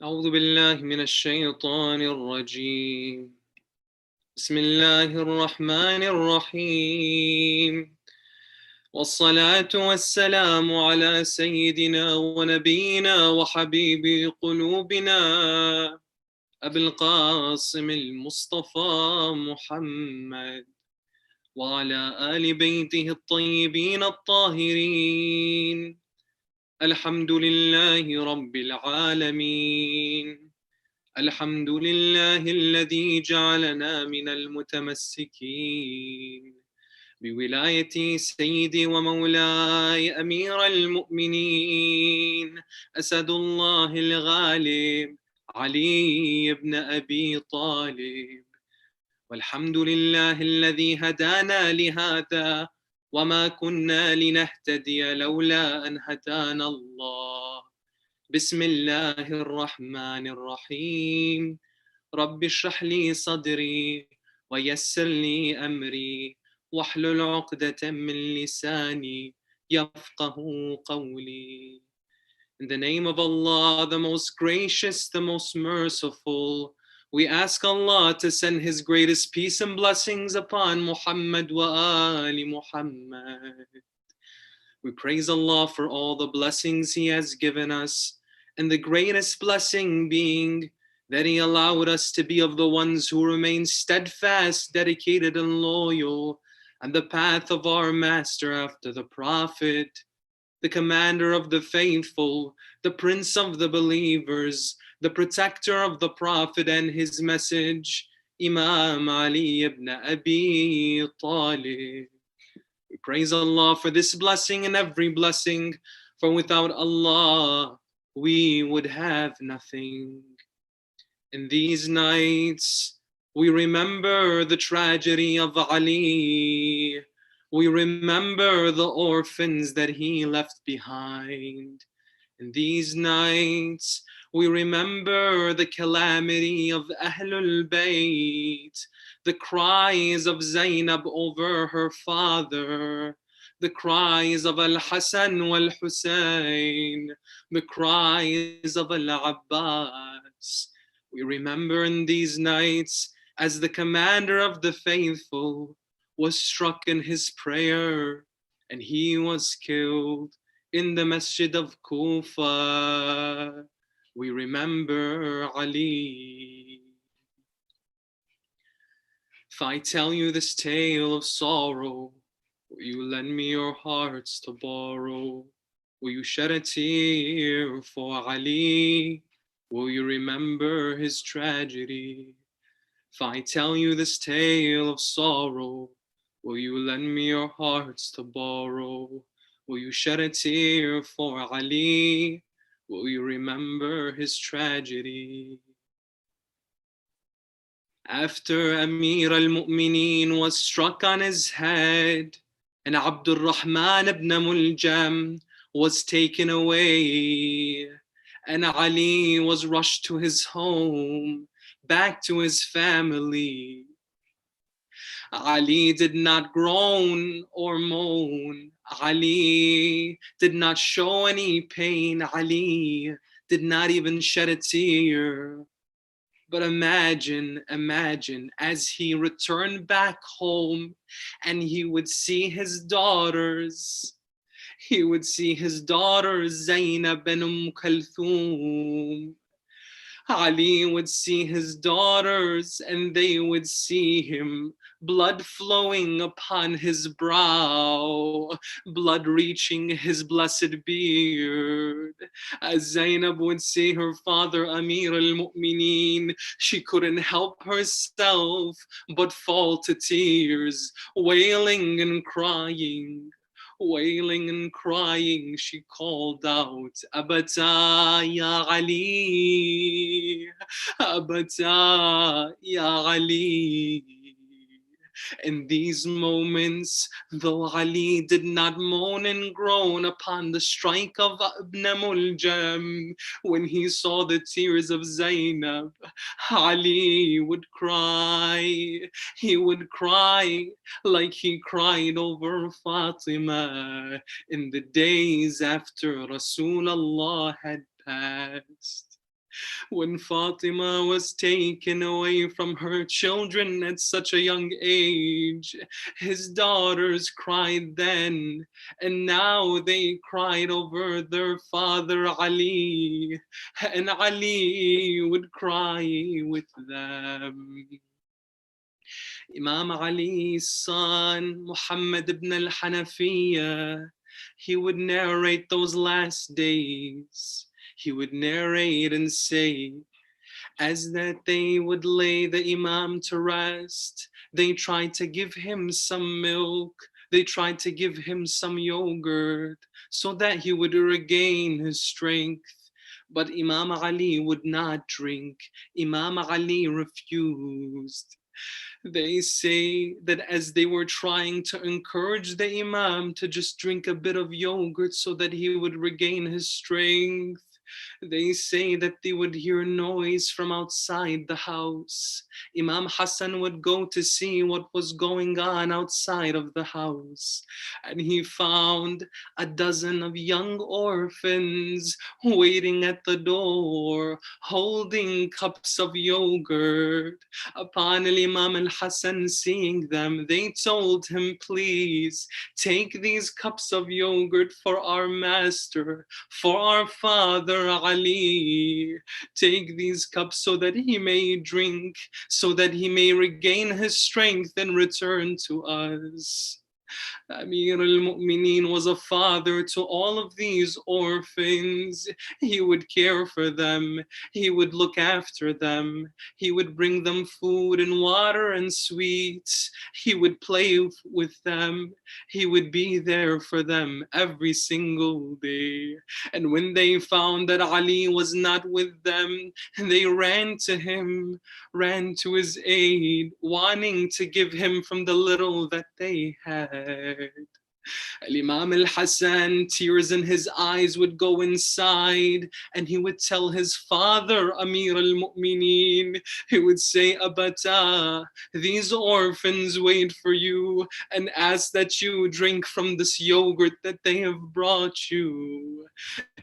أعوذ بالله من الشيطان الرجيم. بسم الله الرحمن الرحيم. والصلاة والسلام على سيدنا ونبينا وحبيب قلوبنا أبي القاسم المصطفى محمد وعلى آل بيته الطيبين الطاهرين. الحمد لله رب العالمين. الحمد لله الذي جعلنا من المتمسكين بولاية سيدي ومولاي أمير المؤمنين أسد الله الغالب علي بن أبي طالب. والحمد لله الذي هدانا لهذا وما كنا لنهتدي لولا أن هدانا الله. بسم الله الرحمن الرحيم. رب اشرح لي صدري ويسر لي أمري واحلل عقدة من لساني يفقه قولي. In the name of Allah, the most gracious, the most merciful, we ask Allah to send His greatest peace and blessings upon Muhammad wa ali Muhammad. We praise Allah for all the blessings He has given us, and the greatest blessing being that He allowed us to be of the ones who remain steadfast, dedicated, and loyal on the path of our Master after the Prophet, the Commander of the Faithful, the Prince of the Believers, the Protector of the Prophet and his message, Imam Ali ibn Abi Talib. We praise Allah for this blessing and every blessing, for without Allah, we would have nothing. In these nights, we remember the tragedy of Ali. We remember the orphans that he left behind. In these nights, we remember the calamity of Ahlul Bayt, the cries of Zainab over her father, the cries of Al-Hassan wal-Hussein, the cries of Al-Abbas. We remember in these nights as the commander of the faithful was struck in his prayer and he was killed in the Masjid of Kufa. We remember Ali. If I tell you this tale of sorrow, will you lend me your hearts to borrow? Will you shed a tear for Ali? Will you remember his tragedy? If I tell you this tale of sorrow, will you lend me your hearts to borrow? Will you shed a tear for Ali? Will you remember his tragedy? After Amir al-Mu'mineen was struck on his head, and Abdul Rahman ibn Muljam was taken away, and Ali was rushed to his home, back to his family. Ali did not groan or moan. Ali did not show any pain. Ali did not even shed a tear. But imagine as he returned back home and he would see his daughters. He would see his daughters Zainab and Kulthum. Ali would see his daughters and they would see him, blood flowing upon his brow, blood reaching his blessed beard. As Zainab would see her father Amir al-Mu'mineen, she couldn't help herself but fall to tears, wailing and crying. Wailing and crying, she called out, Abata ya Ali, Abata ya Ali. In these moments, though Ali did not moan and groan upon the strike of Ibn Muljam, when he saw the tears of Zainab, Ali would cry. He would cry like he cried over Fatima in the days after Rasulullah had passed. When Fatima was taken away from her children at such a young age, his daughters cried then, and now they cried over their father Ali, and Ali would cry with them. Imam Ali's son, Muhammad ibn al-Hanafiya, he would narrate those last days. He would narrate and say, as that they would lay the Imam to rest, they tried to give him some milk, they tried to give him some yogurt, so that he would regain his strength. But Imam Ali would not drink. Imam Ali refused. They say that as they were trying to encourage the Imam to just drink a bit of yogurt so that he would regain his strength, they say that they would hear noise from outside the house. Imam Hassan would go to see what was going on outside of the house, and he found a dozen of young orphans waiting at the door, holding cups of yogurt. Upon Imam al-Hassan seeing them, they told him, please take these cups of yogurt for our master, for our father Ali. Take these cups so that he may drink, so that he may regain his strength and return to us. Amir al-Mu'mineen was a father to all of these orphans. He would care for them. He would look after them. He would bring them food and water and sweets. He would play with them. He would be there for them every single day. And when they found that Ali was not with them, they ran to him, ran to his aid, wanting to give him from the little that they had. Imam al-Hassan, tears in his eyes, would go inside and he would tell his father, Amir al-Mu'mineen, he would say, Abata, these orphans wait for you and ask that you drink from this yogurt that they have brought you.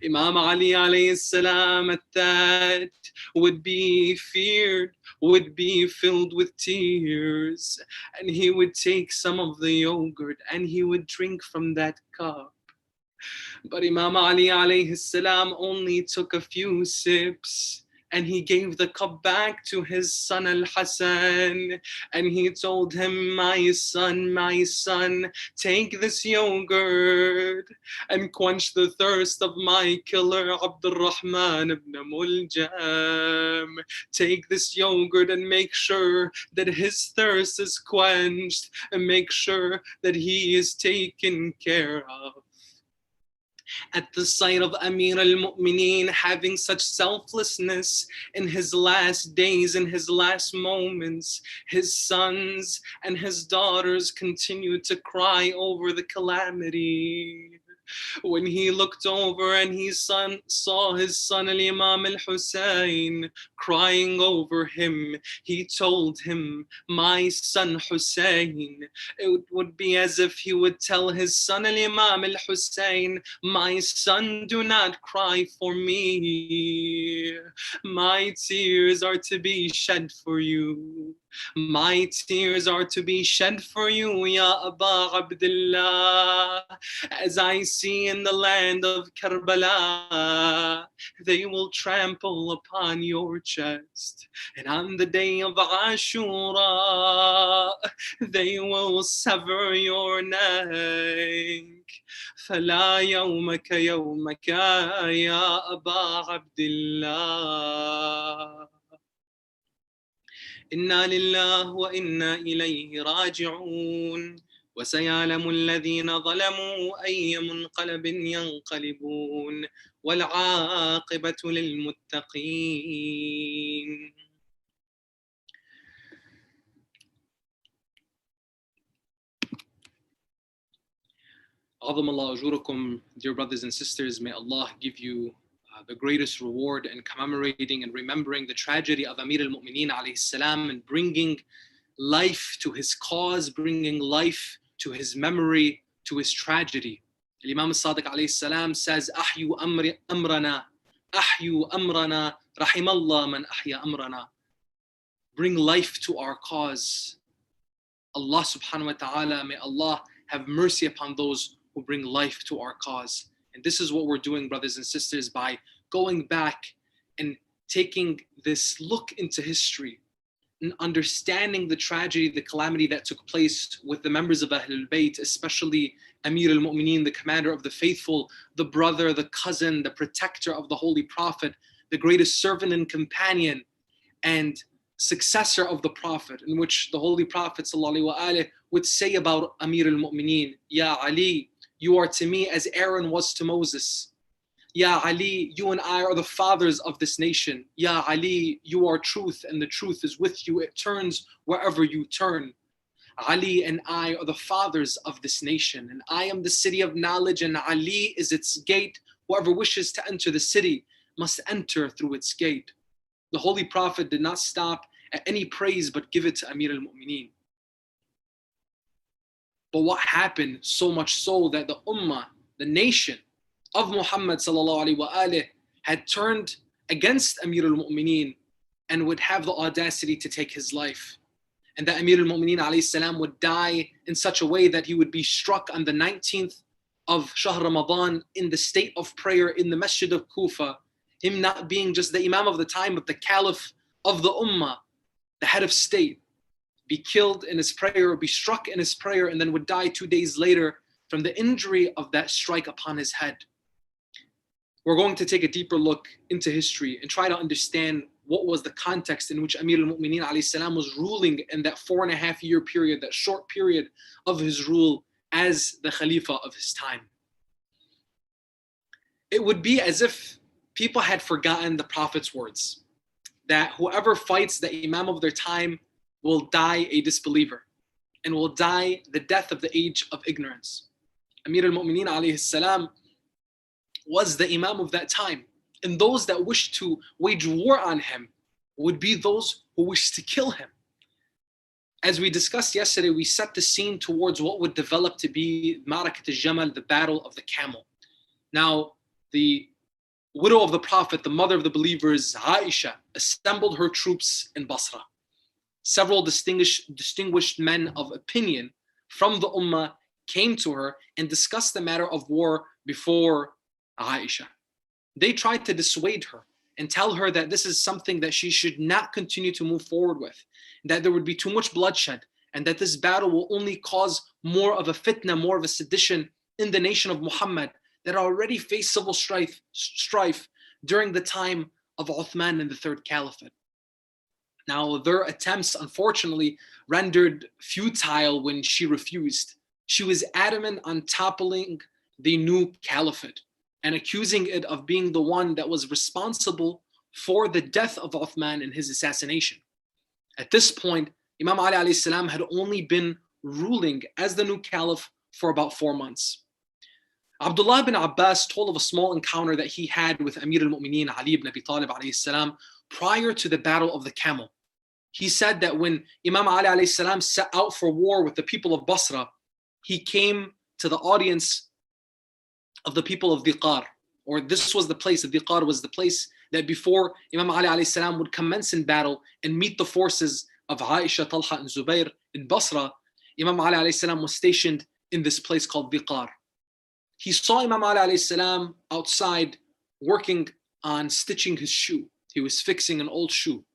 Imam Ali alayhi salam at that would be feared, would be filled with tears, and he would take some of the yogurt and he would drink from that cup. But Imam Ali alayhi salam only took a few sips, and he gave the cup back to his son Al-Hassan, and he told him, my son, take this yogurt and quench the thirst of my killer Abdul Rahman ibn Muljam. Take this yogurt and make sure that his thirst is quenched, and make sure that he is taken care of. At the sight of Amir al-Mu'mineen having such selflessness in his last days, in his last moments, his sons and his daughters continued to cry over the calamity. When he looked over and he saw his son Imam al-Hussein crying over him, he told him, my son Hussein. It would be as if he would tell his son Imam al-Hussein, my son, do not cry for me. My tears are to be shed for you. My tears are to be shed for you, Ya Aba Abdullah. As I see in the land of Karbala, they will trample upon your chest. And on the day of Ashura, they will sever your neck. فلا يومك يومك يا أبا عبد الله. إنا لله وإنا إليه راجعون وسيعلم الذين ظلموا أي منقلب ينقلبون والعاقبة للمتقين. عظم الله أجوركم, dear brothers and sisters, may Allah give you the greatest reward in commemorating and remembering the tragedy of Amir al-Mu'mineen alayhi salam and bringing life to his cause, bringing life to his memory, to his tragedy. Imam al-Sadiq alayhi salam says, Ahyu amrana رحم الله من أحيا أمرنا. Bring life to our cause. Allah subhanahu wa ta'ala, may Allah have mercy upon those who bring life to our cause. And this is what we're doing, brothers and sisters, by going back and taking this look into history and understanding the tragedy, the calamity that took place with the members of Ahlul Bayt, especially Amir al-Mu'mineen, the commander of the faithful, the brother, the cousin, the protector of the Holy Prophet, the greatest servant and companion and successor of the Prophet, in which the Holy Prophet ﷺ would say about Amir al-Mu'mineen, Ya Ali, you are to me as Aaron was to Moses. Ya Ali, you and I are the fathers of this nation. Ya Ali, you are truth and the truth is with you. It turns wherever you turn. Ali and I are the fathers of this nation, and I am the city of knowledge, and Ali is its gate. Whoever wishes to enter the city must enter through its gate. The Holy Prophet did not stop at any praise but give it to Amir al-Mu'mineen. But what happened, so much so that the ummah, the nation of Muhammad sallallahu alaihi wasallam, had turned against Amir al-Mu'mineen and would have the audacity to take his life. And that Amir al-Mu'mineen alayhi salam would die in such a way that he would be struck on the 19th of Shahr Ramadan in the state of prayer in the Masjid of Kufa, him not being just the Imam of the time, but the Caliph of the Ummah, the head of state, be killed in his prayer, or be struck in his prayer, and then would die 2 days later from the injury of that strike upon his head. We're going to take a deeper look into history and try to understand what was the context in which Amir al-Mu'mineen alayhi salam was ruling in that 4.5 year period, that short period of his rule as the Khalifa of his time. It would be as if people had forgotten the Prophet's words, that whoever fights the Imam of their time will die a disbeliever and will die the death of the age of ignorance. Amir al-Mu'mineen alayhi salam was the Imam of that time. And those that wished to wage war on him would be those who wished to kill him. As we discussed yesterday, we set the scene towards what would develop to be Ma'rakat al-Jamal, the battle of the camel. Now, the widow of the Prophet, the mother of the believers, Aisha, assembled her troops in Basra. Several distinguished men of opinion from the Ummah came to her and discussed the matter of war before Aisha. They tried to dissuade her and tell her that this is something that she should not continue to move forward with, that there would be too much bloodshed, and that this battle will only cause more of a fitna, more of a sedition in the nation of Muhammad that already faced civil strife during the time of Uthman in the Third Caliphate. Now, their attempts, unfortunately, rendered futile when she refused. She was adamant on toppling the new caliphate and accusing it of being the one that was responsible for the death of Uthman and his assassination. At this point, Imam Ali alayhi salam had only been ruling as the new caliph for about 4 months. Abdullah ibn Abbas told of a small encounter that he had with Amir al-Mu'mineen Ali ibn Abi Talib alayhi salam prior to the Battle of the Camel. He said that when Imam Ali alayhi salam set out for war with the people of Basra, he came to the audience of the people of Diqar, or this was the place, Diqar was the place that before Imam Ali alayhi salam would commence in battle and meet the forces of Aisha, Talha and Zubair in Basra, Imam Ali alayhi salam was stationed in this place called Diqar. He saw Imam Ali alayhi salam outside working on stitching his shoe. He was fixing an old shoe.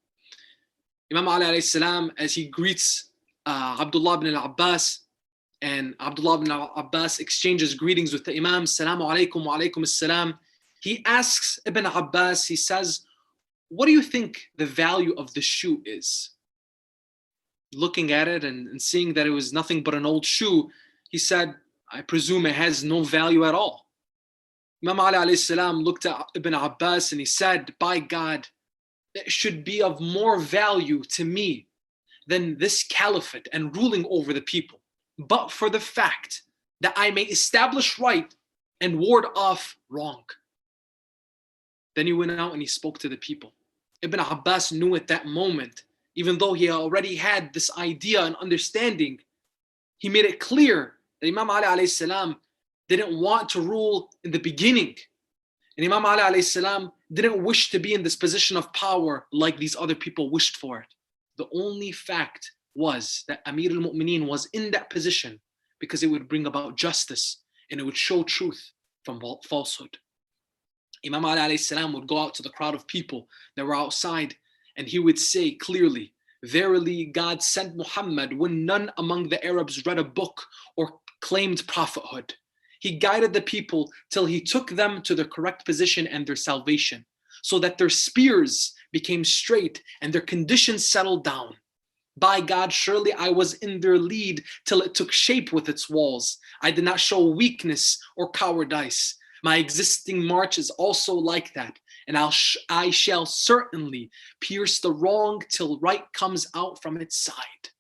Imam Ali alayhi salam, as he greets Abdullah ibn al-Abbas, and Abdullah ibn Abbas exchanges greetings with the Imam, Salamu alaykum wa alaykum as-salam. He asks Ibn Abbas, he says, what do you think the value of the shoe is? Looking at it and seeing that it was nothing but an old shoe, he said, I presume it has no value at all. Imam Ali alayhi salam looked at Ibn Abbas and he said, by God, it should be of more value to me than this caliphate and ruling over the people, but for the fact that I may establish right and ward off wrong. Then he went out and he spoke to the people. Ibn Abbas knew at that moment, even though he already had this idea and understanding, he made it clear that Imam Ali alayhi salam didn't want to rule in the beginning. And Imam Ali alayhi salam didn't wish to be in this position of power like these other people wished for it. The only fact was that Amir al-Mu'mineen was in that position because it would bring about justice and it would show truth from falsehood. Imam Ali alayhi salam would go out to the crowd of people that were outside and he would say clearly, verily God sent Muhammad when none among the Arabs read a book or claimed prophethood. He guided the people till he took them to the correct position and their salvation, so that their spears became straight and their conditions settled down. By God, surely I was in their lead till it took shape with its walls. I did not show weakness or cowardice. My existing march is also like that, and I shall certainly pierce the wrong till right comes out from its side.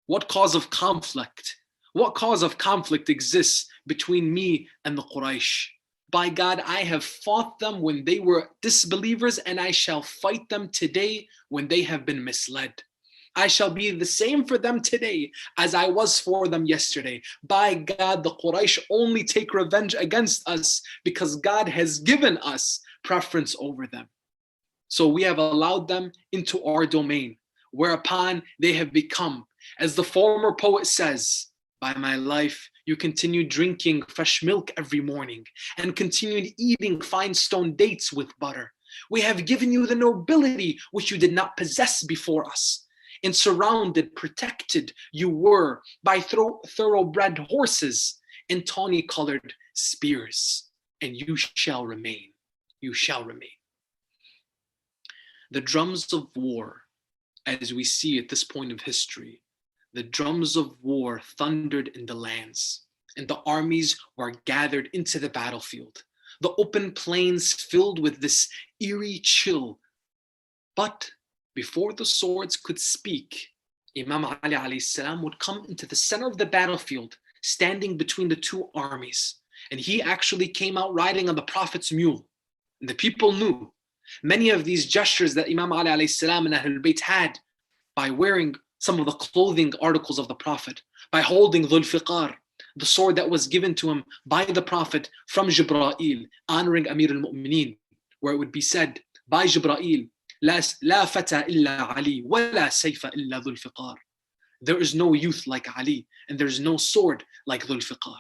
What cause of conflict? What cause of conflict exists between me and the Quraysh? By God, I have fought them when they were disbelievers, and I shall fight them today when they have been misled. I shall be the same for them today as I was for them yesterday. By God, the Quraysh only take revenge against us because God has given us preference over them. So we have allowed them into our domain, whereupon they have become, as the former poet says, by my life, you continued drinking fresh milk every morning and continued eating fine stone dates with butter. We have given you the nobility which you did not possess before us. And surrounded, protected you were by thoroughbred horses and tawny-colored spears. And you shall remain. You shall remain. The drums of war, as we see at this point of history, the drums of war thundered in the lands, and the armies were gathered into the battlefield. The open plains filled with this eerie chill. But before the swords could speak, Imam Ali alayhi salam would come into the center of the battlefield, standing between the two armies. And he actually came out riding on the Prophet's mule. And the people knew many of these gestures that Imam Ali alayhi salam and Ahlul Bayt had by wearing some of the clothing articles of the Prophet, by holding Dhul Fiqar, the sword that was given to him by the Prophet from Jibra'il, honoring Amir al-Mu'mineen, where it would be said by Jibra'il, لا فتى إلا علي ولا سيف إلا ذو الفقار. There is no youth like Ali, and there is no sword like Dhul Fiqar.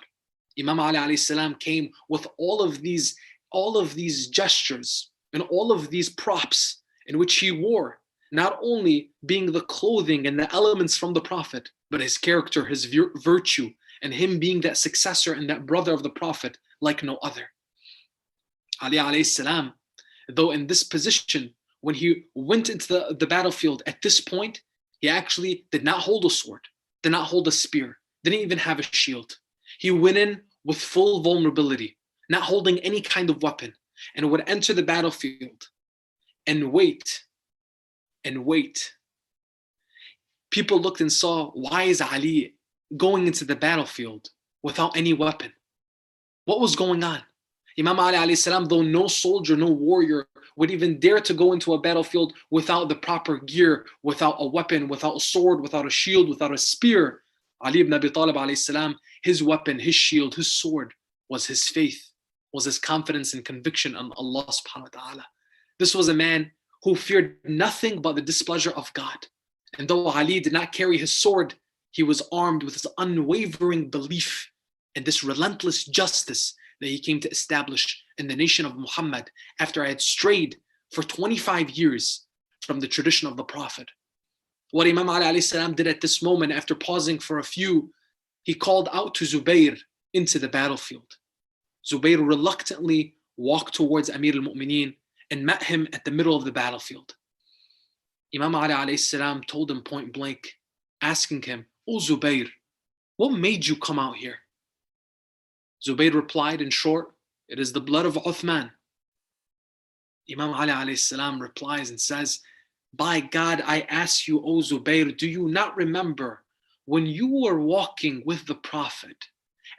Imam Ali alayhi salam came with all of these gestures and all of these props in which he wore, not only being the clothing and the elements from the Prophet, but his character, his virtue, and him being that successor and that brother of the Prophet like no other. Ali alayhi salam, though in this position, when he went into the battlefield at this point, he actually did not hold a sword, did not hold a spear, didn't even have a shield. He went in with full vulnerability, not holding any kind of weapon, and would enter the battlefield and wait and wait. People looked and saw, why is Ali going into the battlefield without any weapon? What was going on? Imam Ali alayhi salam, though no soldier, no warrior would even dare to go into a battlefield without the proper gear, without a weapon, without a sword, without a shield, without a spear. Ali ibn Abi Talib alayhi salam, his weapon, his shield, his sword was his faith, was his confidence and conviction on Allah subhanahu wa ta'ala. This was a man who feared nothing but the displeasure of God. And though Ali did not carry his sword, he was armed with his unwavering belief in this relentless justice that he came to establish in the nation of Muhammad after I had strayed for 25 years from the tradition of the Prophet. What Imam Ali alayhi salam did at this moment, after pausing for a few, he called out to Zubayr into the battlefield. Zubayr reluctantly walked towards Amir al-Mu'mineen and met him at the middle of the battlefield. Imam Ali alayhi salam told him point blank, asking him, "O Zubayr, what made you come out here?" Zubayr replied in short, "It is the blood of Uthman." Imam Ali alayhi salam replies and says, "By God, I ask you, O Zubayr, do you not remember when you were walking with the Prophet,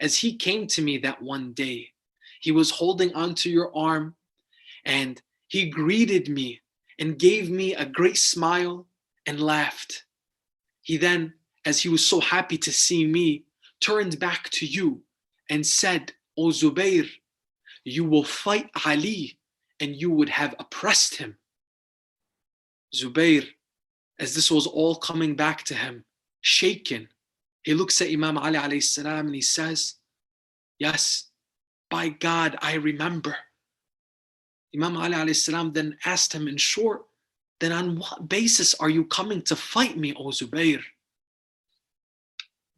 as he came to me that one day, he was holding onto your arm and he greeted me and gave me a great smile and laughed. He then, as he was so happy to see me, turned back to you and said, O Zubayr, you will fight Ali and you would have oppressed him. Zubayr, as this was all coming back to him, shaken, he looks at Imam Ali alayhi salam and he says, yes, by God, I remember. Imam Ali alayhi salam then asked him in short, then on what basis are you coming to fight me, O Zubayr?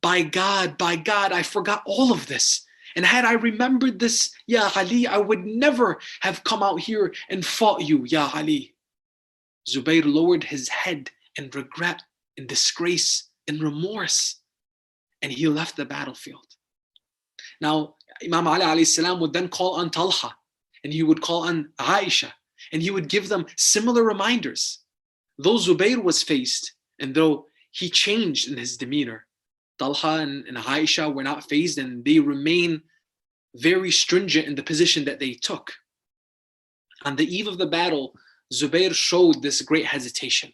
By God, I forgot all of this. And had I remembered this, Ya Ali, I would never have come out here and fought you, Ya Ali. Zubayr lowered his head in regret, in disgrace, in remorse, and he left the battlefield. Now, Imam Ali alayhi salam would then call on Talha, and he would call on Aisha, and he would give them similar reminders. Though Zubayr was faced, and though he changed in his demeanor, Talha and Aisha were not fazed, and they remain very stringent in the position that they took. On the eve of the battle, Zubayr showed this great hesitation.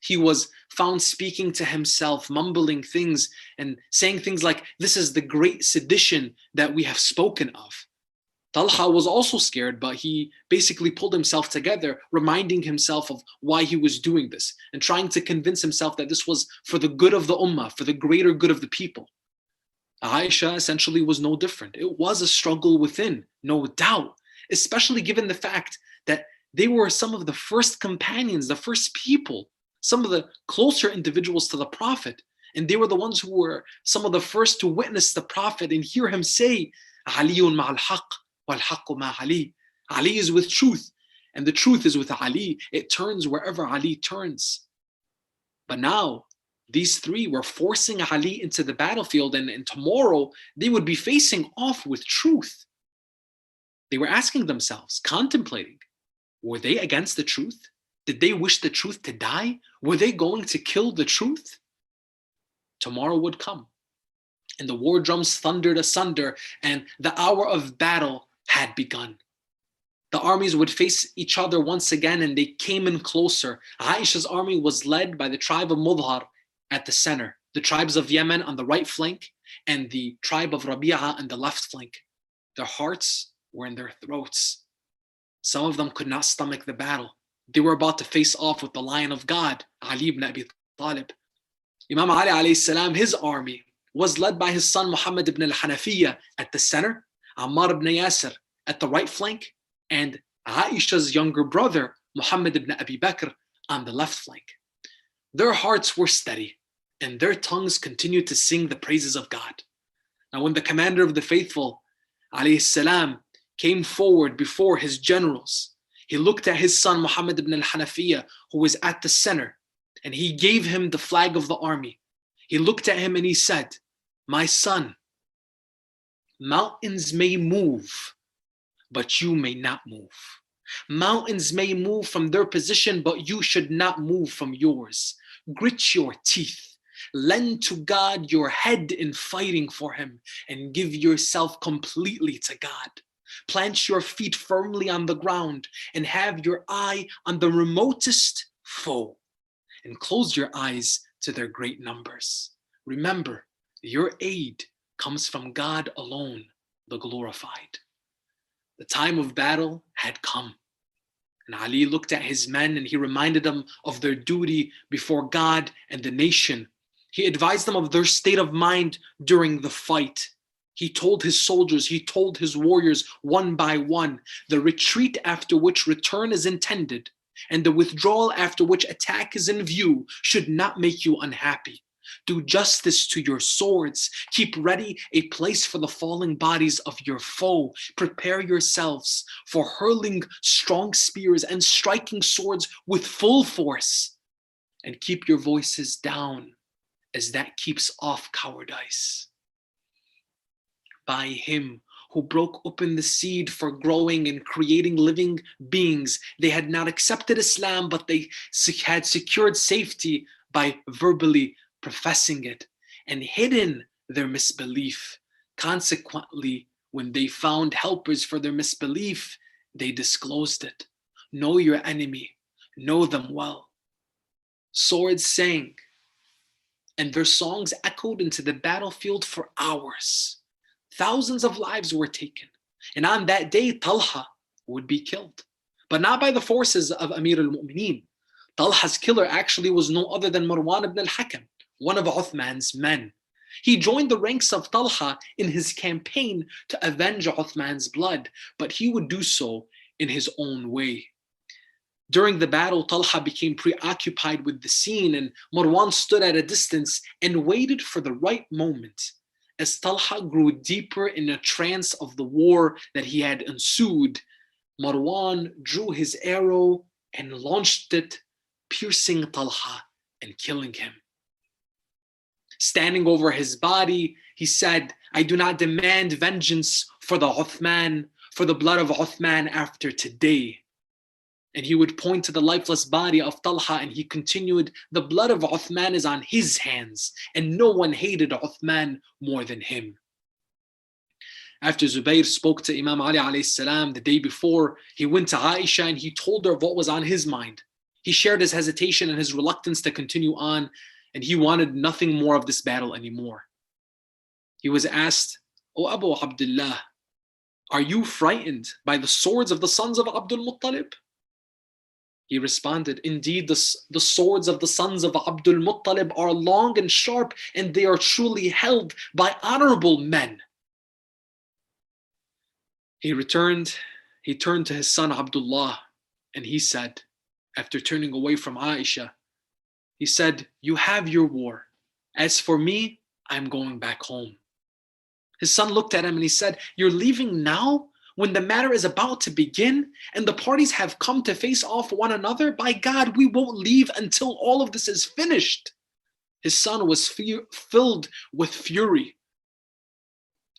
He was found speaking to himself, mumbling things and saying things like, this is the great sedition that we have spoken of. Talha was also scared, but he basically pulled himself together, reminding himself of why he was doing this and trying to convince himself that this was for the good of the ummah, for the greater good of the people. Aisha essentially was no different. It was a struggle within, no doubt, especially given the fact that they were some of the first companions, the first people, some of the closer individuals to the Prophet. And they were the ones who were some of the first to witness the Prophet and hear him say, Aliyun ma'al haqq wal haqqu ma Ali. Ali is with truth, and the truth is with Ali. It turns wherever Ali turns. But now, these three were forcing Ali into the battlefield, and tomorrow they would be facing off with truth. They were asking themselves, contemplating, were they against the truth? Did they wish the truth to die? Were they going to kill the truth? Tomorrow would come, and the war drums thundered asunder, and the hour of battle had begun. The armies would face each other once again, and they came in closer. Aisha's army was led by the tribe of Mudhar at the center, the tribes of Yemen on the right flank, and the tribe of Rabi'a on the left flank. Their hearts were in their throats. Some of them could not stomach the battle. They were about to face off with the Lion of God, Ali ibn Abi Talib. Imam Ali alayhi salam, his army was led by his son Muhammad ibn al-Hanafiyyah at the center, Ammar ibn Yasir at the right flank, and Aisha's younger brother, Muhammad ibn Abi Bakr, on the left flank. Their hearts were steady, and their tongues continued to sing the praises of God. Now, when the commander of the faithful, alayhi salam, came forward before his generals, he looked at his son Muhammad ibn al-Hanafiyyah, who was at the center, and he gave him the flag of the army. He looked at him and he said, my son, mountains may move, but you may not move. Mountains may move from their position, but you should not move from yours. Grit your teeth. Lend to God your head in fighting for him, and give yourself completely to God. Plant your feet firmly on the ground and have your eye on the remotest foe, and close your eyes to their great numbers. Remember, your aid comes from God alone, the glorified. The time of battle had come, and Ali looked at his men and he reminded them of their duty before God and the nation. He advised them of their state of mind during the fight. He told his soldiers, he told his warriors one by one, the retreat after which return is intended and the withdrawal after which attack is in view should not make you unhappy. Do justice to your swords. Keep ready a place for the falling bodies of your foe. Prepare yourselves for hurling strong spears and striking swords with full force. And keep your voices down, as that keeps off cowardice. By him who broke open the seed for growing and creating living beings, they had not accepted Islam, but they had secured safety by verbally professing it and hidden their misbelief. Consequently, when they found helpers for their misbelief, they disclosed it. Know your enemy, know them well. Swords sang, and their songs echoed into the battlefield for hours. Thousands of lives were taken, and on that day, Talha would be killed. but not by the forces of Amir al-Mu'mineen. Talha's killer actually was no other than Marwan ibn al-Hakam, one of Uthman's men. He joined the ranks of Talha in his campaign to avenge Uthman's blood, but he would do so in his own way. During the battle, Talha became preoccupied with the scene, and Marwan stood at a distance and waited for the right moment. As Talha grew deeper in a trance of the war that he had ensued, Marwan drew his arrow and launched it, piercing Talha and killing him. Standing over his body, he said, "I do not demand vengeance for the blood of Uthman after today." And he would point to the lifeless body of Talha and he continued, "The blood of Uthman is on his hands, and no one hated Uthman more than him." After Zubayr spoke to Imam Ali alayhi salam the day before, he went to Aisha and he told her what was on his mind. He shared his hesitation and his reluctance to continue on, and he wanted nothing more of this battle anymore. He was asked, "O Abu Abdullah, are you frightened by the swords of the sons of Abdul Muttalib?" He responded, "Indeed, the swords of the sons of Abdul Muttalib are long and sharp, and they are truly held by honorable men." He turned to his son Abdullah, and he said, after turning away from Aisha, he said, "You have your war. As for me, I'm going back home." His son looked at him and he said, "You're leaving now when the matter is about to begin and the parties have come to face off one another? By God, we won't leave until all of this is finished." His son was filled with fury,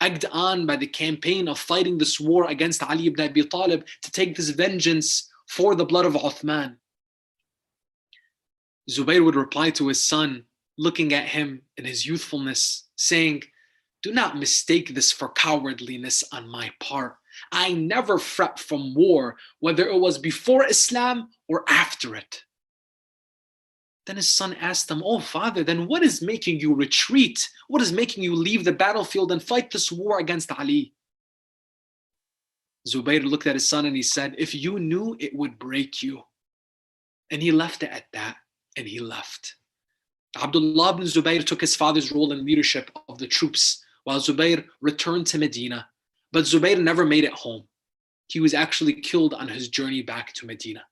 egged on by the campaign of fighting this war against Ali ibn Abi Talib to take this vengeance for the blood of Uthman. Zubayr would reply to his son, looking at him in his youthfulness, saying, "Do not mistake this for cowardliness on my part. I never fret from war, whether it was before Islam or after it." Then his son asked him, "Oh, father, then what is making you retreat? What is making you leave the battlefield and fight this war against Ali?" Zubayr looked at his son and he said, "If you knew, it would break you." And he left it at that, and he left. Abdullah ibn Zubayr took his father's role in leadership of the troops, while Zubayr returned to Medina. But Zubayr never made it home. He was actually killed on his journey back to Medina.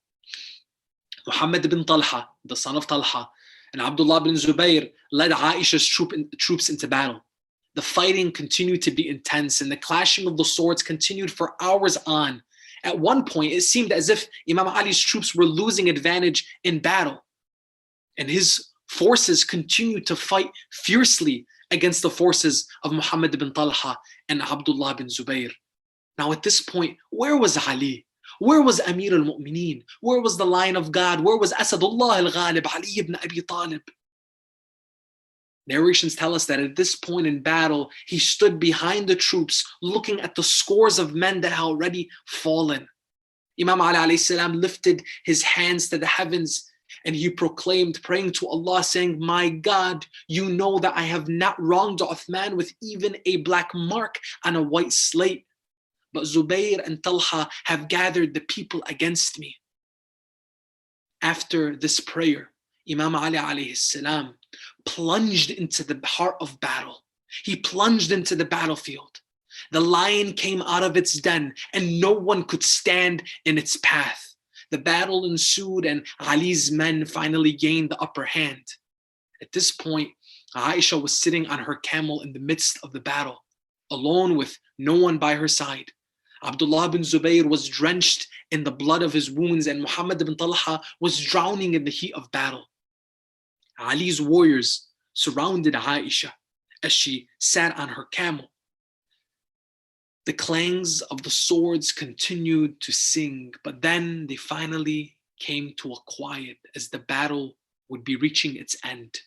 Muhammad ibn Talha, the son of Talha, and Abdullah ibn Zubayr led Aisha's troops into battle. The fighting continued to be intense, and the clashing of the swords continued for hours on. At one point, it seemed as if Imam Ali's troops were losing advantage in battle, and his forces continued to fight fiercely against the forces of Muhammad ibn Talha and Abdullah ibn Zubayr. Now at this point, where was Ali? Where was Amir al-Mu'mineen? Where was the Lion of God? Where was Asadullah al-Ghalib, Ali ibn Abi Talib? Narrations tell us that at this point in battle, he stood behind the troops looking at the scores of men that had already fallen. Imam Ali alayhi salam lifted his hands to the heavens and he proclaimed, praying to Allah, saying, "My God, you know that I have not wronged Uthman with even a black mark on a white slate. But Zubayr and Talha have gathered the people against me." After this prayer, Imam Ali alayhi salam plunged into the heart of battle. He plunged into the battlefield. The lion came out of its den and no one could stand in its path. The battle ensued and Ali's men finally gained the upper hand. At this point, Aisha was sitting on her camel in the midst of the battle, alone with no one by her side. Abdullah bin Zubayr was drenched in the blood of his wounds and Muhammad ibn Talha was drowning in the heat of battle. Ali's warriors surrounded Aisha as she sat on her camel. The clangs of the swords continued to sing, but then they finally came to a quiet as the battle would be reaching its end.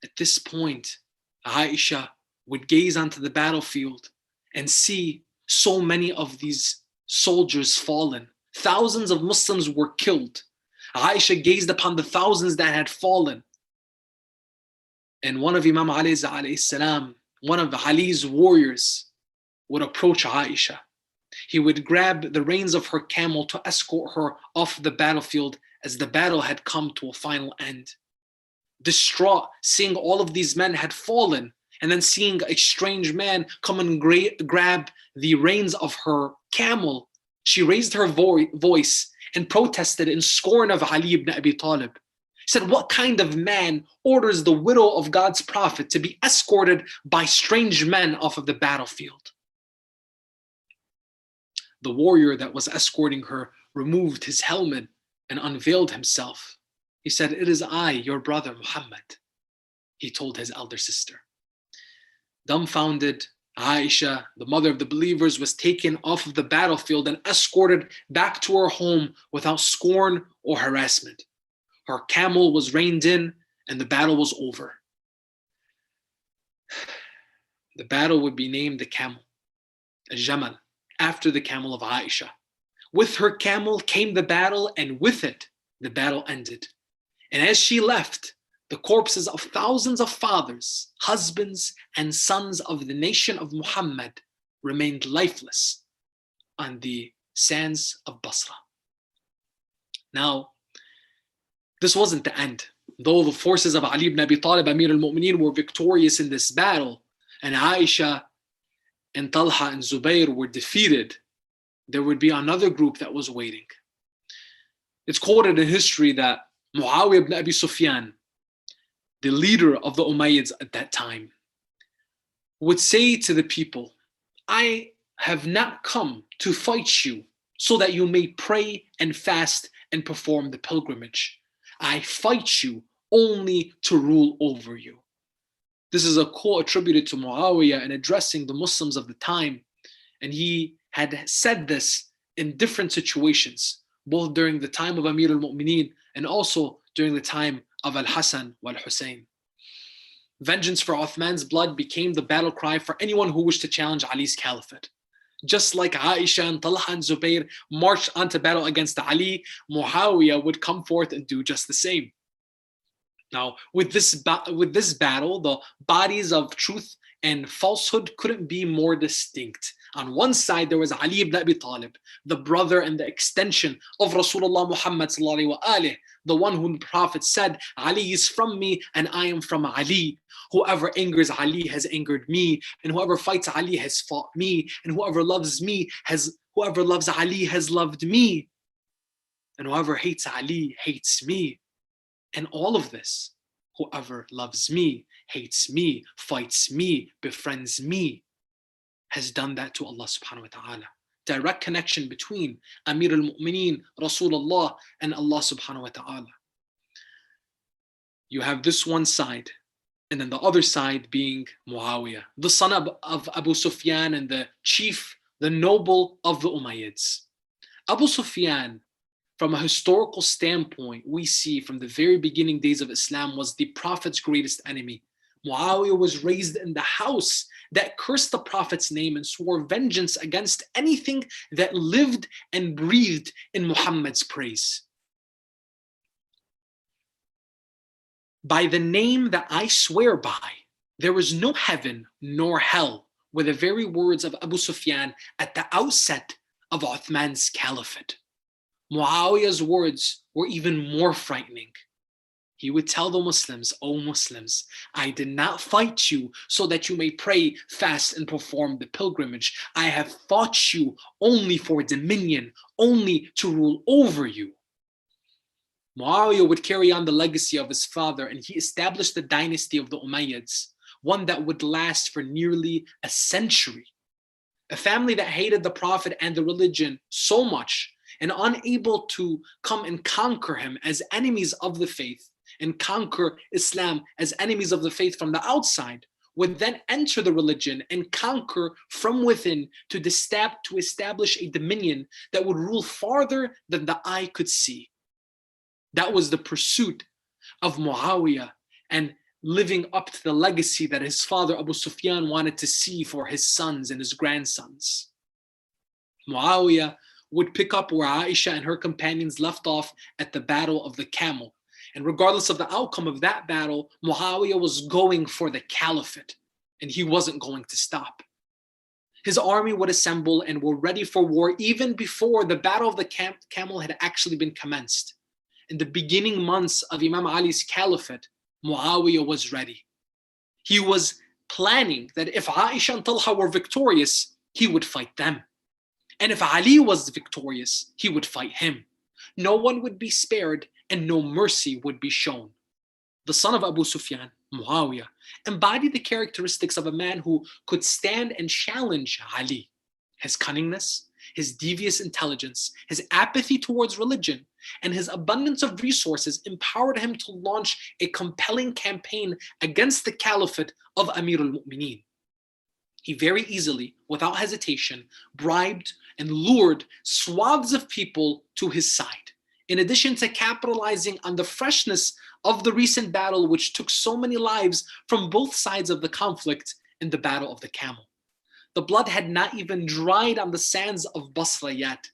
At this point, Aisha would gaze onto the battlefield and see so many of these soldiers fallen. Thousands of Muslims were killed. Aisha gazed upon the thousands that had fallen. And one of Imam Ali's alayhi salam, one of Ali's warriors, would approach Aisha He would grab the reins of her camel to escort her off the battlefield as the battle had come to a final end. Distraught, seeing all of these men had fallen, and then seeing a strange man come and grab the reins of her camel, she raised her voice and protested in scorn of Ali ibn Abi Talib. She said, "What kind of man orders the widow of God's prophet to be escorted by strange men off of the battlefield?" The warrior that was escorting her removed his helmet and unveiled himself. He said, "It is I, your brother Muhammad," he told his elder sister. Dumbfounded, Aisha, the mother of the believers, was taken off of the battlefield and escorted back to her home without scorn or harassment. Her camel was reined in and the battle was over. The battle would be named the camel, Hajj Jalal, after the camel of Aisha. With her camel came the battle, and with it, the battle ended. And as she left, the corpses of thousands of fathers, husbands, and sons of the nation of Muhammad remained lifeless on the sands of Basra. Now, this wasn't the end. Though the forces of Ali ibn Abi Talib, Amir al-Mu'mineen, were victorious in this battle, and Aisha and Talha and Zubayr were defeated, there would be another group that was waiting. It's quoted in history that Muawiyah ibn Abi Sufyan, the leader of the Umayyads at that time, would say to the people, "I have not come to fight you so that you may pray and fast and perform the pilgrimage. I fight you only to rule over you." This is a quote attributed to Muawiyah in addressing the Muslims of the time. And he had said this in different situations, both during the time of Amir al-Mu'mineen and also during the time of Al-Hasan wal-Hussein. Vengeance for Uthman's blood became the battle cry for anyone who wished to challenge Ali's caliphate. Just like Aisha and Talha and Zubayr marched onto battle against Ali, Muawiyah would come forth and do just the same. Now, with this battle, the bodies of truth and falsehood couldn't be more distinct. On one side, there was Ali ibn Abi Talib, the brother and the extension of Rasulullah Muhammad sallallahu alaihi wasallam, the one whom the Prophet said, "Ali is from me and I am from Ali. Whoever angers Ali has angered me, and whoever fights Ali has fought me, and whoever loves Ali has loved me, and whoever hates Ali hates me." And all of this, whoever loves me, hates me, fights me, befriends me, has done that to Allah subhanahu wa ta'ala. Direct connection between Amir al-Mu'mineen, Rasulullah, and Allah subhanahu wa ta'ala. You have this one side, and then the other side being Muawiyah, the son of Abu Sufyan and the chief, the noble of the Umayyads. Abu Sufyan, from a historical standpoint, we see from the very beginning days of Islam, was the Prophet's greatest enemy. Muawiyah was raised in the house that cursed the Prophet's name and swore vengeance against anything that lived and breathed in Muhammad's praise. "By the name that I swear by, there is no heaven nor hell," were the very words of Abu Sufyan at the outset of Uthman's caliphate. Muawiyah's words were even more frightening. He would tell the Muslims, "O Muslims, I did not fight you so that you may pray, fast, and perform the pilgrimage. I have fought you only for dominion, only to rule over you." Muawiyah would carry on the legacy of his father, and he established the dynasty of the Umayyads, one that would last for nearly a century. A family that hated the Prophet and the religion so much, and unable to come and conquer him as enemies of the faith and conquer Islam as enemies of the faith from the outside, would then enter the religion and conquer from within to establish a dominion that would rule farther than the eye could see. That was the pursuit of Muawiyah, and living up to the legacy that his father Abu Sufyan wanted to see for his sons and his grandsons. Muawiyah would pick up where Aisha and her companions left off at the Battle of the Camel. And regardless of the outcome of that battle, Muawiyah was going for the caliphate, and he wasn't going to stop. His army would assemble and were ready for war even before the Battle of the Camel had actually been commenced. In the beginning months of Imam Ali's caliphate, Muawiyah was ready. He was planning that if Aisha and Talha were victorious, he would fight them. And if Ali was victorious, he would fight him. No one would be spared and no mercy would be shown. The son of Abu Sufyan, Muawiyah, embodied the characteristics of a man who could stand and challenge Ali. His cunningness, his devious intelligence, his apathy towards religion, and his abundance of resources empowered him to launch a compelling campaign against the caliphate of Amir al-Mu'mineen. He very easily, without hesitation, bribed and lured swaths of people to his side, in addition to capitalizing on the freshness of the recent battle which took so many lives from both sides of the conflict in the Battle of the Camel. The blood had not even dried on the sands of Basra yet,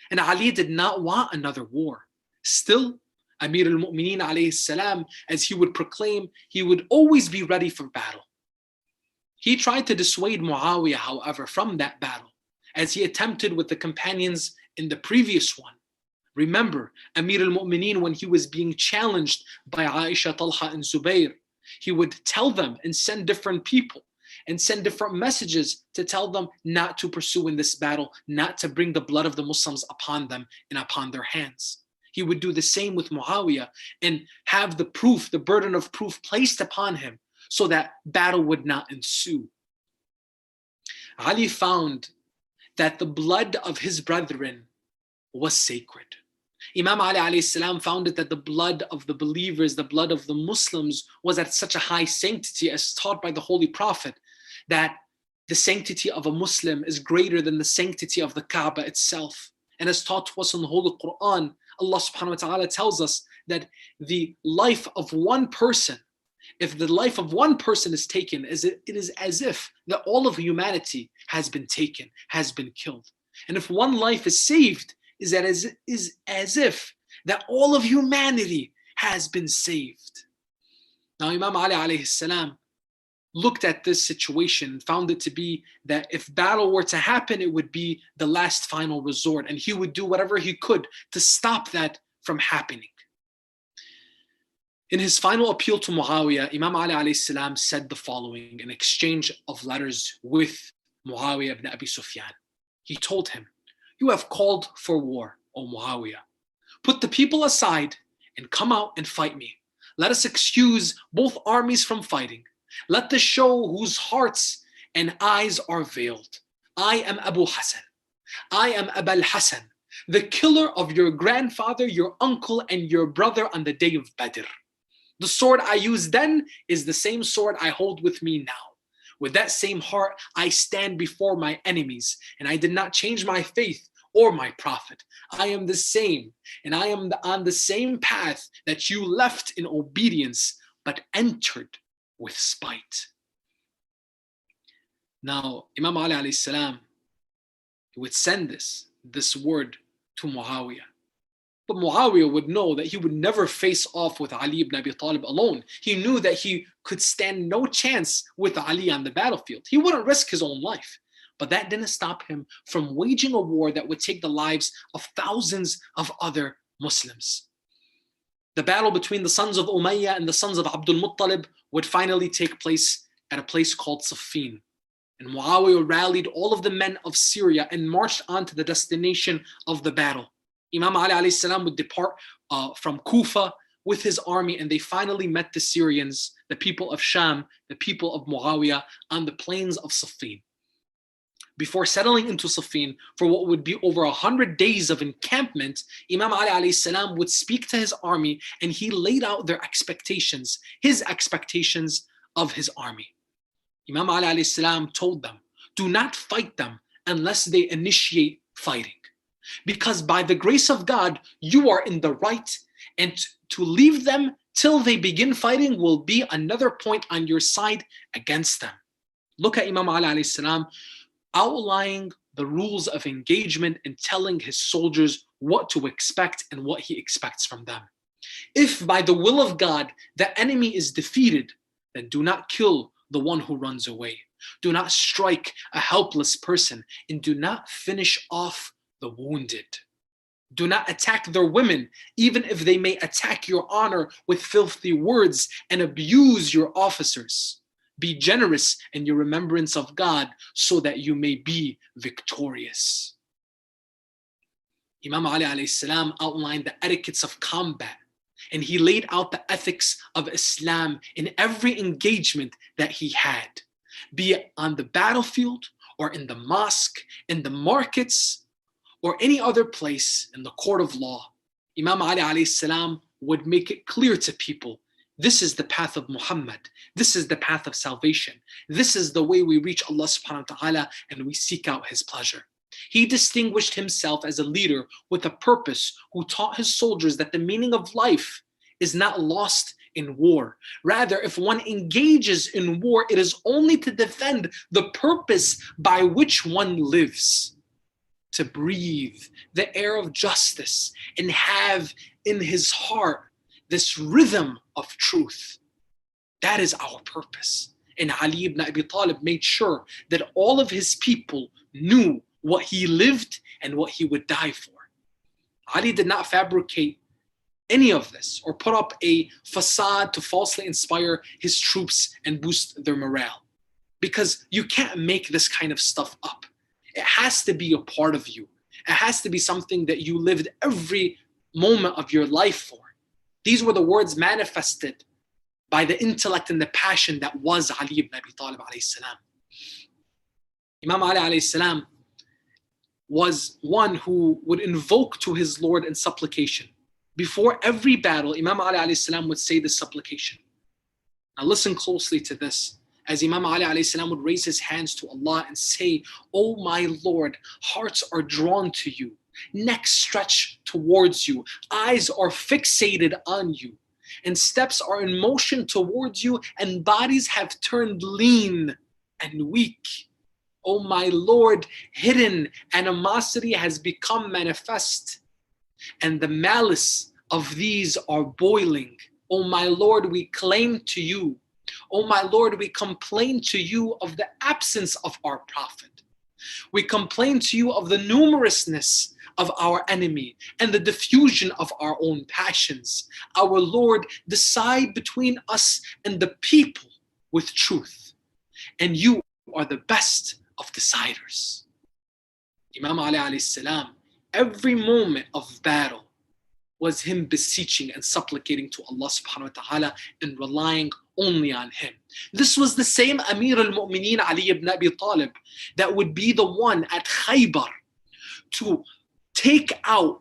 and Ali did not want another war. Still, Amir al-Mu'mineen alayhi salam, as he would proclaim, he would always be ready for battle. He tried to dissuade Muawiyah, however, from that battle, as he attempted with the companions in the previous one. Remember, Amir al-Mu'mineen, when he was being challenged by Aisha, Talha, and Zubayr, he would tell them and send different people and send different messages to tell them not to pursue in this battle, not to bring the blood of the Muslims upon them and upon their hands. He would do the same with Muawiyah and have the proof, the burden of proof placed upon him so that battle would not ensue. Ali found that the blood of his brethren was sacred. Imam Ali alayhi salam found it that the blood of the believers, the blood of the Muslims, was at such a high sanctity as taught by the Holy Prophet, that the sanctity of a Muslim is greater than the sanctity of the Kaaba itself. And as taught to us in the Holy Quran, Allah subhanahu wa ta'ala tells us that the life of one person, if the life of one person is taken, it is as if that all of humanity has been taken, has been killed. And if one life is saved, is as if that all of humanity has been saved. Now Imam Ali alayhi salam looked at this situation and found it to be that if battle were to happen, it would be the last final resort, and he would do whatever he could to stop that from happening. In his final appeal to Muawiyah, Imam Ali alayhi salam said the following in exchange of letters with Muawiyah ibn Abi Sufyan. He told him, "You have called for war, O Muawiyah. Put the people aside and come out and fight me. Let us excuse both armies from fighting. Let the show whose hearts and eyes are veiled. I am Abu Hassan. I am Abul Hassan, the killer of your grandfather, your uncle, and your brother on the day of Badr. The sword I used then is the same sword I hold with me now. With that same heart, I stand before my enemies, and I did not change my faith or my prophet. I am the same, and I am on the same path that you left in obedience, but entered with spite." Now, Imam Ali alayhi salam, he would send this word to Muawiyah. But Muawiyah would know that he would never face off with Ali ibn Abi Talib alone. He knew that he could stand no chance with Ali on the battlefield. He wouldn't risk his own life. But that didn't stop him from waging a war that would take the lives of thousands of other Muslims. The battle between the sons of Umayyah and the sons of Abdul Muttalib would finally take place at a place called Siffin. And Muawiyah rallied all of the men of Syria and marched on to the destination of the battle. Imam Ali alayhi salam would depart from Kufa with his army, and they finally met the Syrians, the people of Sham, the people of Muawiyah, on the plains of Siffin. Before settling into Siffin for what would be over 100 days of encampment, Imam Ali alayhi salam would speak to his army, and he laid out their expectations, his expectations of his army. Imam Ali alayhi salam told them, "Do not fight them unless they initiate fighting. Because by the grace of God, you are in the right, and to leave them till they begin fighting will be another point on your side against them." Look at Imam Ali alayhi salam outlining the rules of engagement and telling his soldiers what to expect and what he expects from them. If by the will of God the enemy is defeated, then do not kill the one who runs away. Do not strike a helpless person, and do not finish off the wounded. Do not attack their women, even if they may attack your honor with filthy words and abuse your officers. Be generous in your remembrance of God so that you may be victorious. Imam Ali alayhi salam outlined the etiquettes of combat, and he laid out the ethics of Islam in every engagement that he had, be it on the battlefield or in the mosque, in the markets, or any other place in the court of law. Imam Ali alayhi salam would make it clear to people, this is the path of Muhammad. This is the path of salvation. This is the way we reach Allah subhanahu wa ta'ala and we seek out his pleasure. He distinguished himself as a leader with a purpose, who taught his soldiers that the meaning of life is not lost in war. Rather, if one engages in war, it is only to defend the purpose by which one lives, to breathe the air of justice and have in his heart this rhythm of truth. That is our purpose. And Ali ibn Abi Talib made sure that all of his people knew what he lived and what he would die for. Ali did not fabricate any of this or put up a facade to falsely inspire his troops and boost their morale, because you can't make this kind of stuff up. It has to be a part of you. It has to be something that you lived every moment of your life for. These were the words manifested by the intellect and the passion that was Ali ibn Abi Talib alayhi salam. Imam Ali alayhi salam was one who would invoke to his Lord in supplication. Before every battle, Imam Ali alayhi salam would say this supplication. Now listen closely to this, as Imam Ali alayhi salam would raise his hands to Allah and say, "Oh my Lord, hearts are drawn to you, necks stretch towards you, eyes are fixated on you, and steps are in motion towards you, and bodies have turned lean and weak. Oh my Lord, hidden animosity has become manifest, and the malice of these are boiling. Oh my Lord, we claim to you. Oh my Lord, we complain to you of the absence of our prophet. We complain to you of the numerousness of our enemy and the diffusion of our own passions. Our Lord, decide between us and the people with truth, and you are the best of deciders." Imam Ali alayhi salam, every moment of battle was him beseeching and supplicating to Allah subhanahu wa ta'ala and relying only on him. This was the same Amir al-Mu'mineen Ali ibn Abi Talib that would be the one at Khaybar to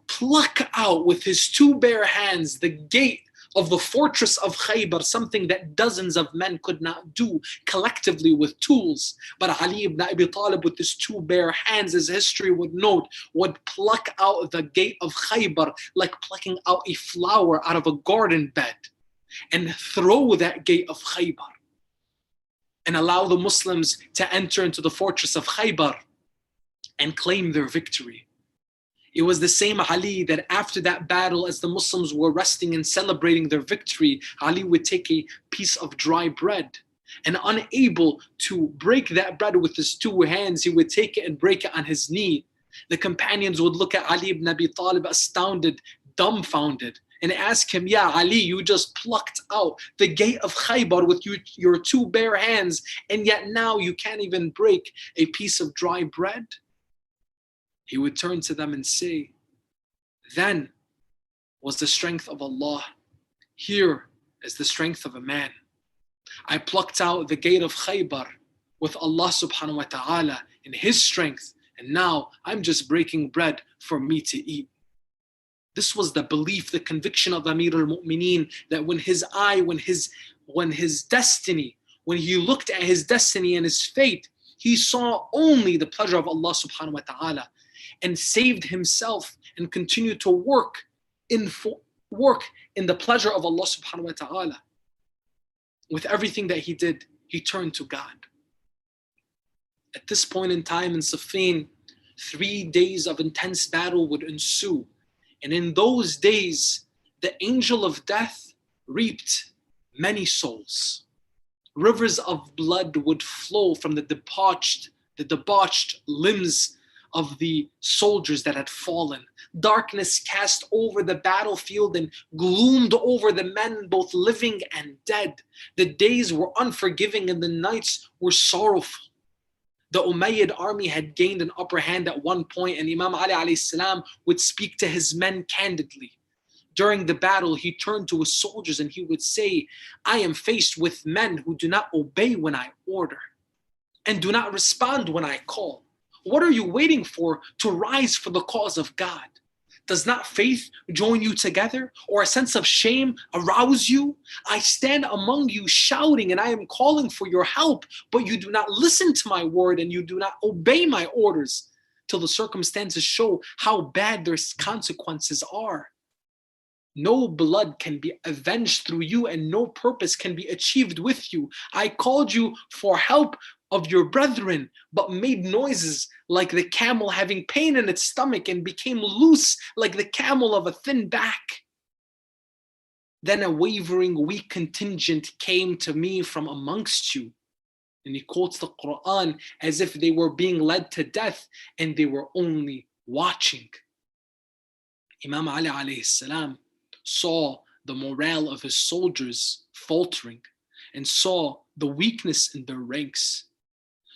pluck out with his two bare hands the gate of the fortress of Khaybar, something that dozens of men could not do collectively with tools. But Ali ibn Abi Talib, with his two bare hands, as history would note, would pluck out the gate of Khaybar like plucking out a flower out of a garden bed, and throw that gate of Khaybar and allow the Muslims to enter into the fortress of Khaybar and claim their victory. It was the same Ali that after that battle, as the Muslims were resting and celebrating their victory, Ali would take a piece of dry bread, and unable to break that bread with his two hands, he would take it and break it on his knee. The companions would look at Ali ibn Abi Talib astounded, dumbfounded, and ask him, "Ya Ali, you just plucked out the gate of Khaybar with your two bare hands, and yet now you can't even break a piece of dry bread?" He would turn to them and say, "Then was the strength of Allah. Here is the strength of a man. I plucked out the gate of Khaybar with Allah subhanahu wa ta'ala in his strength, and now I'm just breaking bread for me to eat." This was the belief, the conviction of Amir al-Mu'mineen, that when he looked at his destiny and his fate, he saw only the pleasure of Allah subhanahu wa ta'ala, and saved himself and continued to work in the pleasure of Allah subhanahu wa ta'ala. With everything that he did, he turned to God. At this point in time in Siffin, 3 days of intense battle would ensue. And in those days, the angel of death reaped many souls. Rivers of blood would flow from the debauched limbs of the soldiers that had fallen. Darkness cast over the battlefield and gloomed over the men, both living and dead. The days were unforgiving and the nights were sorrowful. The Umayyad army had gained an upper hand at one point, and Imam Ali alayhi salam would speak to his men candidly. During the battle, he turned to his soldiers and he would say, I am faced with men who do not obey when I order and do not respond when I call. What are you waiting for to rise for the cause of God? Does not faith join you together, or a sense of shame arouse you? I stand among you shouting, and I am calling for your help, but you do not listen to my word and you do not obey my orders till the circumstances show how bad their consequences are. No blood can be avenged through you, and no purpose can be achieved with you. I called you for help of your brethren, but made noises like the camel having pain in its stomach and became loose like the camel of a thin back. Then a wavering, weak contingent came to me from amongst you. And he quotes the Quran as if they were being led to death and they were only watching. Imam Ali alayhi salam saw the morale of his soldiers faltering and saw the weakness in their ranks.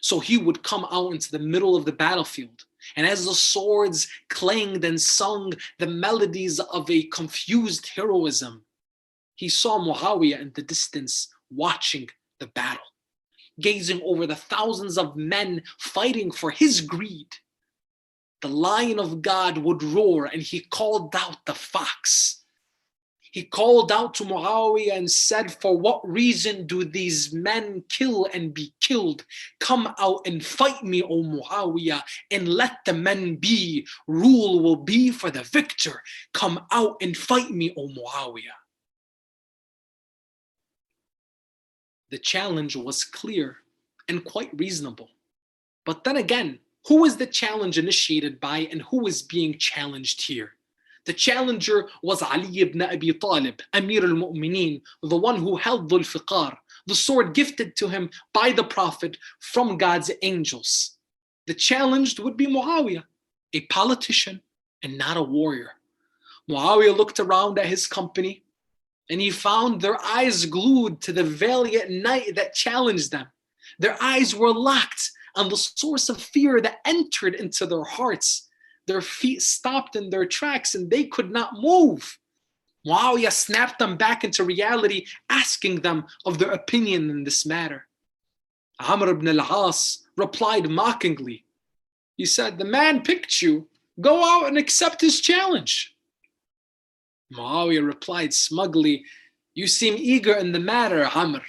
So he would come out into the middle of the battlefield, and as the swords clanged and sung the melodies of a confused heroism, he saw Muawiyah in the distance watching the battle, gazing over the thousands of men fighting for his greed. The lion of God would roar, and he called out the fox. He called out to Muawiyah and said, for what reason do these men kill and be killed? Come out and fight me, O Muawiyah, and let the men be. Rule will be for the victor. Come out and fight me, O Muawiyah. The challenge was clear and quite reasonable. But then again, who is the challenge initiated by and who is being challenged here? The challenger was Ali ibn Abi Talib, Amir al-Mu'mineen, the one who held Dhul Fiqar, the sword gifted to him by the Prophet from God's angels. The challenged would be Muawiyah, a politician and not a warrior. Muawiyah looked around at his company and he found their eyes glued to the valiant knight that challenged them. Their eyes were locked on the source of fear that entered into their hearts. Their feet stopped in their tracks and they could not move. Muawiyah snapped them back into reality, asking them of their opinion in this matter. Amr ibn al-As replied mockingly. He said, the man picked you. Go out and accept his challenge. Muawiyah replied smugly, you seem eager in the matter, Amr.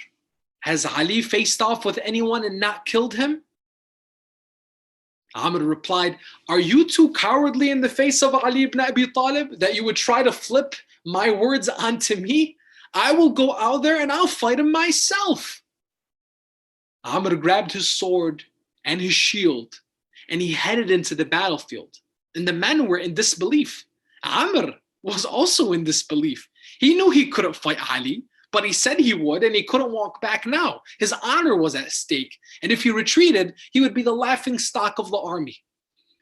Has Ali faced off with anyone and not killed him? Amr replied, are you too cowardly in the face of Ali ibn Abi Talib that you would try to flip my words onto me? I will go out there and I'll fight him myself. Amr grabbed his sword and his shield and he headed into the battlefield. And the men were in disbelief. Amr was also in disbelief. He knew he couldn't fight Ali, but he said he would, and he couldn't walk back now. His honor was at stake, and if he retreated, he would be the laughing stock of the army.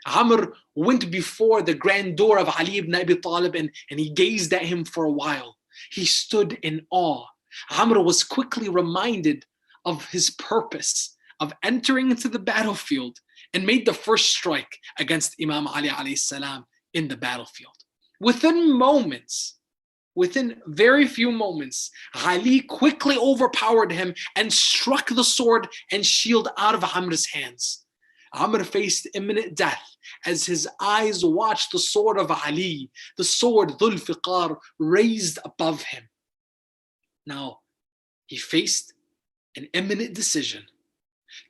Amr went before the grand door of Ali ibn Abi Talib and he gazed at him for a while. He stood in awe. Amr was quickly reminded of his purpose of entering into the battlefield and made the first strike against Imam Ali alayhi salam in the battlefield. Within very few moments, Ali quickly overpowered him and struck the sword and shield out of Amr's hands. Amr faced imminent death as his eyes watched the sword of Ali, the sword Dhul Fiqar, raised above him. Now, he faced an imminent decision.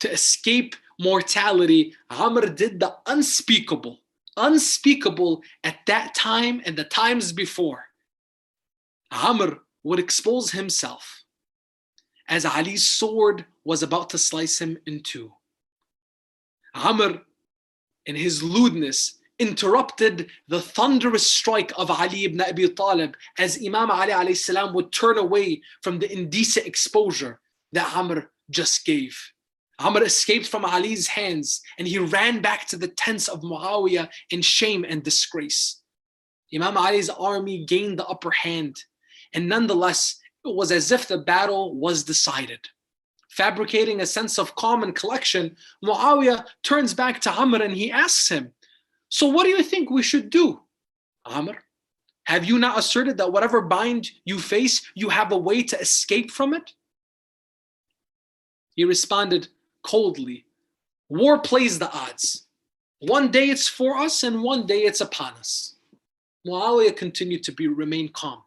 To escape mortality, Amr did the unspeakable at that time and the times before. Amr would expose himself as Ali's sword was about to slice him in two. Amr, in his lewdness, interrupted the thunderous strike of Ali ibn Abi Talib as Imam Ali alayhi salam would turn away from the indecent exposure. that Amr just gave. Amr escaped from Ali's hands and he ran back to the tents of Muawiyah in shame and disgrace. Imam Ali's army gained the upper hand, and nonetheless, it was as if the battle was decided. Fabricating a sense of calm and collection, Muawiyah turns back to Amr and he asks him, "So what do you think we should do, Amr? Have you not asserted that whatever bind you face, you have a way to escape from it?" He responded coldly, "War plays the odds. One day it's for us and one day it's upon us." Muawiyah continued to remain calm,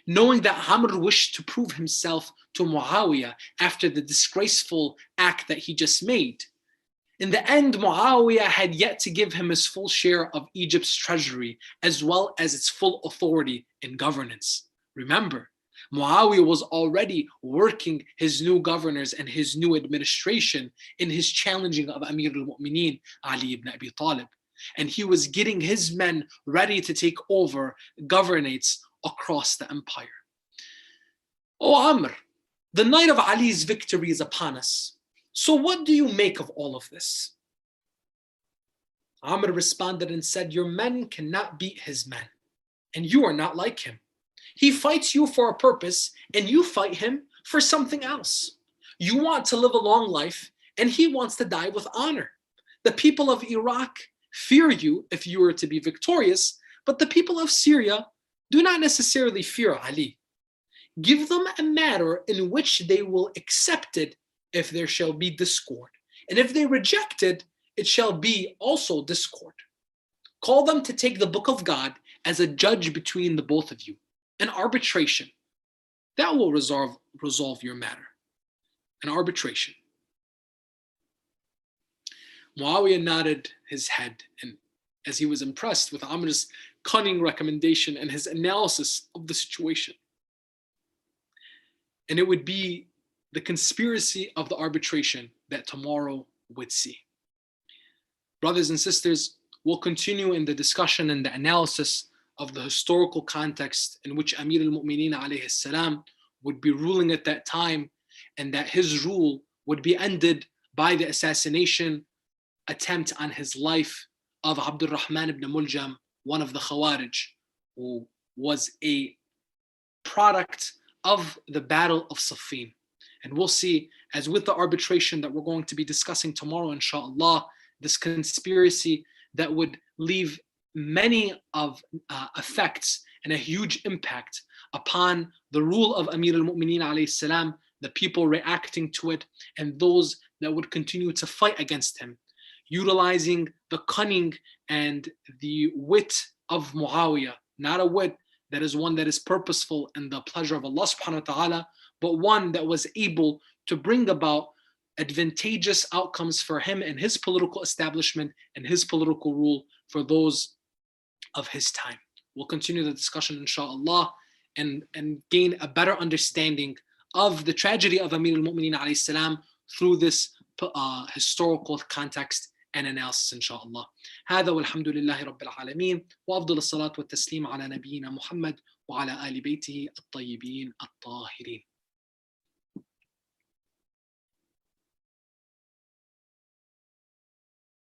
knowing that Amr wished to prove himself to Muawiyah after the disgraceful act that he just made. In the end, Muawiyah had yet to give him his full share of Egypt's treasury, as well as its full authority in governance. Remember, Muawiyah was already working his new governors and his new administration in his challenging of Amir al-Mu'mineen, Ali ibn Abi Talib. And he was getting his men ready to take over governates across the empire. "O Amr, the night of Ali's victory is upon us. So what do you make of all of this?" Amr responded and said, "Your men cannot beat his men, and you are not like him. He fights you for a purpose, and you fight him for something else. You want to live a long life, and he wants to die with honor. The people of Iraq fear you if you were to be victorious, but the people of Syria do not necessarily fear Ali. Give them a matter in which they will accept it if there shall be discord. And if they reject it, it shall be also discord. Call them to take the book of God as a judge between the both of you, an arbitration. That will resolve your matter. An arbitration." Muawiyah nodded his head, and as he was impressed with Amr's cunning recommendation and his analysis of the situation. And it would be the conspiracy of the arbitration that tomorrow would see. Brothers and sisters, we'll continue in the discussion and the analysis of the historical context in which Amir al-Mu'mineen alayhi salam would be ruling at that time, and that his rule would be ended by the assassination attempt on his life of Abdul Rahman ibn Muljam, one of the Khawarij, who was a product of the Battle of Siffin. And we'll see, as with the arbitration that we're going to be discussing tomorrow, inshallah, this conspiracy that would leave many of effects and a huge impact upon the rule of Amir al-Mu'mineen alayhi salam, the people reacting to it, and those that would continue to fight against him, utilizing the cunning and the wit of Muawiyah, not a wit that is one that is purposeful in the pleasure of Allah subhanahu wa ta'ala, but one that was able to bring about advantageous outcomes for him and his political establishment and his political rule for those of his time. We'll continue the discussion, inshallah, and gain a better understanding of the tragedy of Amir al-Mu'mineen alayhi salam through this historical context and analysis, inshallah. هذا والحمد لله رب العالمين وأفضل الصلاة والتسليم على نبينا محمد وعلى آل بيته الطيبين الطاهرين.